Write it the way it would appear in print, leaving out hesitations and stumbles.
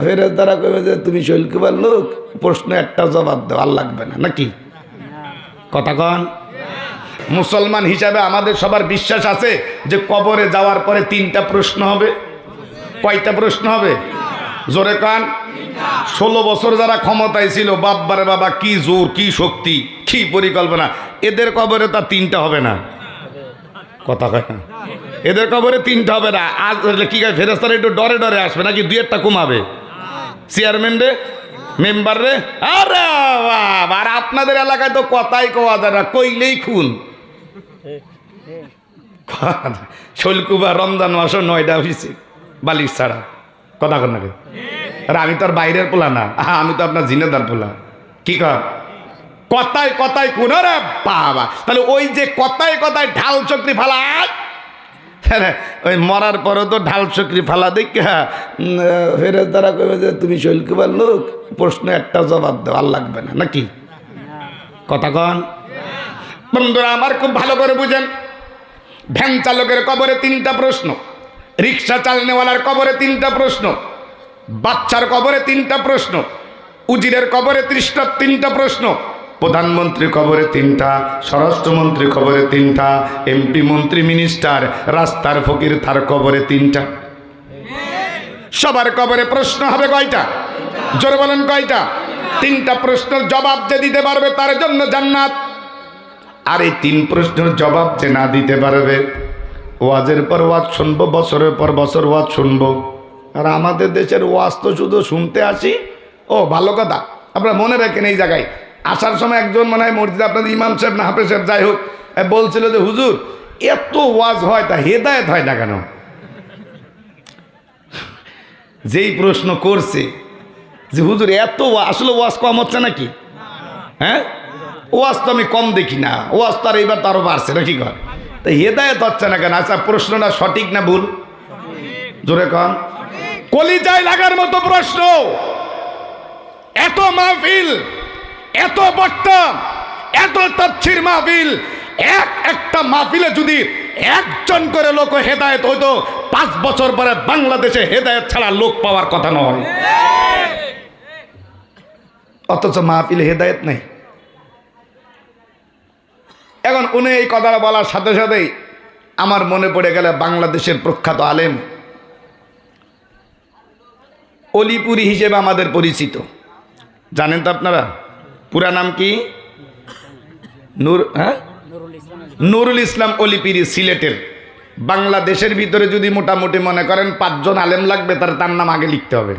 ফেরেশতারা কইবে যে তুমি শৈলকুবার লোক, প্রশ্ন একটা জবাব দাও, আর লাগবে না নাকি কথা কন। মুসলমান হিসাবে আমাদের সবার বিশ্বাস আছে যে কবরে যাওয়ার পরে 3টা প্রশ্ন হবে। কয়টা প্রশ্ন হবে জোরে কান? 16 বছর যারা ক্ষমতায় ছিল, বাব্বারে বাবা কি জোর, কি শক্তি, কি পরিকল্পনা, এদের কবরে তা 3টা হবে না কথা কয় না। এদের কবরে 3টা হবে না। আজ কি কয় ফেরেশতারা একটু ডরে ডরে আসবে নাকি 2-1টা কমাবে? চেয়ারম্যান রে, মেম্বার রে, আরে বাবা, আর আপনাদের এলাকায় তো কথাই কোয়া যায় না, কইলেই খুন। শৈলকুবা রমজান মাস 9টা অফিসে বালিশ ছাড়া কথা কন নাকি? আর আমি তো আর বাইরের পোলা না, আমি তো আপনার জিনেদার পোলা। কি কর কথায় কথায় কোন রে বাবা। তাহলে ওই যে কথায় কথায় ঢাল চক্রি ফালা, ওই মরার পরে তো ঢাল চক্রি ফালা দেখা ফেরেশতারা কইবে যে তুমি শৈলকুবার লোক, প্রশ্ন একটা জবাব দাও, আর লাগবে না নাকি কথা কন। বন্ধুরা আমার খুব ভালো করে বুঝেন, ভ্যান চালকের কবরে 3টা প্রশ্ন, রিক্সা চালনেওয়ালার কবরে 3টা প্রশ্ন, বাচ্চার কবরে 3টা প্রশ্ন, উজিরের কবরে 3টা প্রশ্ন, প্রধানমন্ত্রী কবরে 3টা, স্বরাষ্ট্রমন্ত্রী কবরে 3টা, এমপি মন্ত্রী মিনিস্টার রাস্তার ফকির তার কবরে 3টা। সবার কবরে প্রশ্ন হবে কয়টা জোরে বলেন কয়টা? 3টা প্রশ্নের জবাব যে দিতে পারবে তার জন্য জান্নাত। আর এই 3 প্রশ্নের জবাব যে না দিতে পারবে, ওয়াজের পর ওয়াজ শুনবো, বছরের পর বছর ওয়াজ শুনবো। আর আমাদের দেশের ওয়াজ তো শুধু শুনতে আসি। ও ভালো কথা, আপনারা মনে রাখেন এই জায়গায় আসার সময় একজন মনে হয় মসজিদে আপনাদের ইমাম সাহেব না হাফেজ সাহেব যাই হোক বলছিল যে হুজুর এত ওয়াজ হয় তা হেদায়েত হয় না কেন? যেই প্রশ্ন করছে যে হুজুর এত আসলে ওয়াজ কম হচ্ছে নাকি? হ্যাঁ, ওয়াজ তো আমি কম দেখি না, ওয়াজ তো আর এইবার তো আরো বাড়ছে নাকি কর, তা হেদায়েত হচ্ছে না কেন? আচ্ছা প্রশ্নটা সঠিক না ভুল জোরে কন। কলিজায় লাগার মতো প্রশ্ন। এত মাহফিল, এত বক্তা, এত তাফসীর মাহফিল, একটা মাহফিলে যদি একজন করে লোক হেদায়েত হইতো, 5 বছর পরে বাংলাদেশে হেদায়েত ছাড়া লোক পাওয়ার কথা নয়। অথচ মাহফিলে হেদায়েত নেই। এখন উনি এই কথাটা বলার সাথে সাথেই আমার মনে পড়ে গেল বাংলাদেশের প্রখ্যাত আলেম, অলিপুরি হিসেবে আমাদের পরিচিত, জানেন তো আপনারা পুরা নাম কি? নুরুল ইসলাম অলিপুরি, সিলেটের। বাংলাদেশের ভিতরে যদি মোটামুটি মনে করেন 5 জন আলেম লাগবে, তার নাম আগে লিখতে হবে।